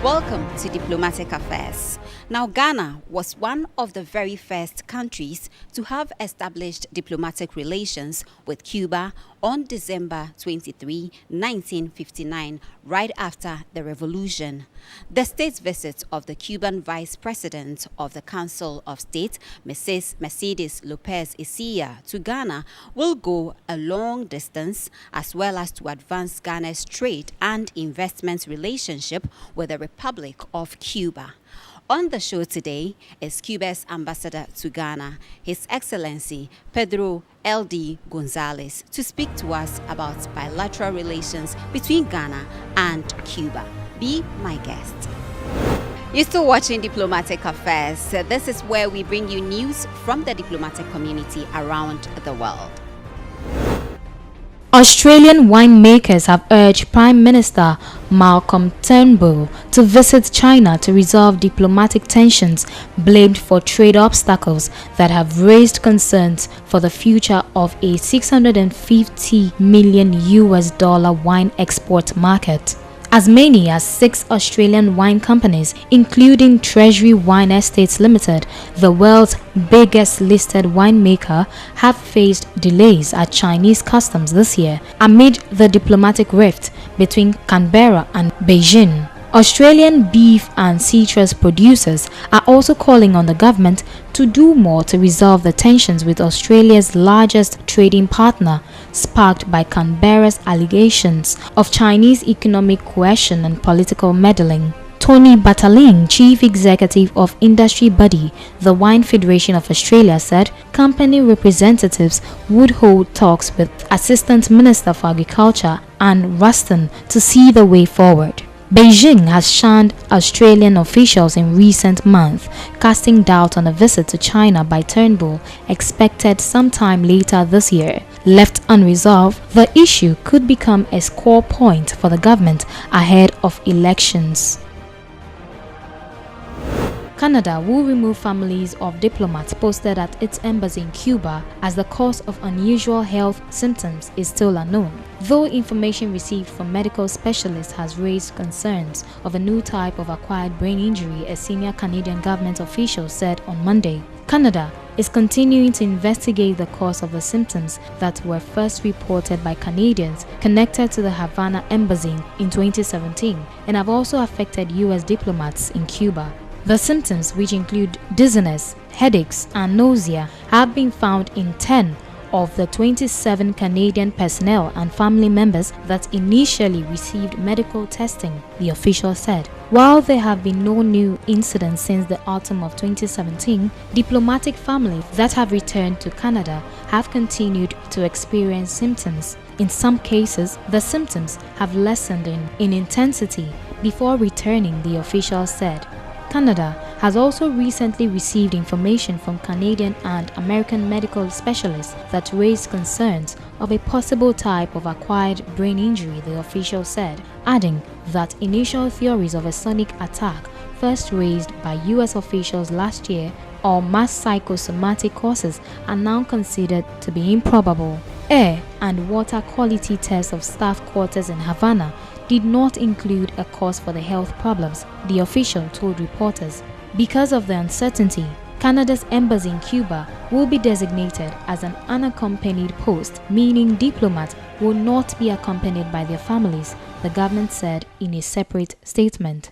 Welcome to Diplomatic Affairs. Now, Ghana was one of the very first countries to have established diplomatic relations with Cuba on December 23, 1959, right after the revolution. The state visit of the Cuban Vice President of the Council of State, Mrs. Mercedes Lopez Isia, to Ghana will go a long distance as well as to advance Ghana's trade and investment relationship with the Republic of Cuba. On the show today is Cuba's ambassador to Ghana, His Excellency Pedro L.D. Gonzalez, to speak to us about bilateral relations between Ghana and Cuba. Be my guest. You're still watching Diplomatic Affairs. This is where we bring you news from the diplomatic community around the world. Australian winemakers have urged Prime Minister Malcolm Turnbull to visit China to resolve diplomatic tensions blamed for trade obstacles that have raised concerns for the future of a $650 million wine export market. As many as 6 Australian wine companies, including Treasury Wine Estates Limited, the world's biggest listed winemaker, have faced delays at Chinese customs this year amid the diplomatic rift between Canberra and Beijing. Australian beef and citrus producers are also calling on the government to do more to resolve the tensions with Australia's largest trading partner, sparked by Canberra's allegations of Chinese economic coercion and political meddling. Tony Battaling, chief executive of industry body the Wine Federation of Australia, said company representatives would hold talks with Assistant Minister for Agriculture Anne Ruston to see the way forward. Beijing has shunned Australian officials in recent months, casting doubt on a visit to China by Turnbull expected sometime later this year. Left unresolved, the issue could become a score point for the government ahead of elections. Canada will remove families of diplomats posted at its embassy in Cuba as the cause of unusual health symptoms is still unknown, though information received from medical specialists has raised concerns of a new type of acquired brain injury, a senior Canadian government official said on Monday. Canada is continuing to investigate the cause of the symptoms that were first reported by Canadians connected to the Havana embassy in 2017 and have also affected U.S. diplomats in Cuba. The symptoms, which include dizziness, headaches, and nausea, have been found in 10 of the 27 Canadian personnel and family members that initially received medical testing, the official said. While there have been no new incidents since the autumn of 2017, diplomatic families that have returned to Canada have continued to experience symptoms. In some cases, the symptoms have lessened in intensity before returning, the official said. Canada has also recently received information from Canadian and American medical specialists that raised concerns of a possible type of acquired brain injury, the official said, adding that initial theories of a sonic attack first raised by U.S. officials last year or mass psychosomatic causes are now considered to be improbable. Air and water quality tests of staff quarters in Havana did not include a cause for the health problems, the official told reporters. Because of the uncertainty, Canada's embassy in Cuba will be designated as an unaccompanied post, meaning diplomats will not be accompanied by their families, the government said in a separate statement.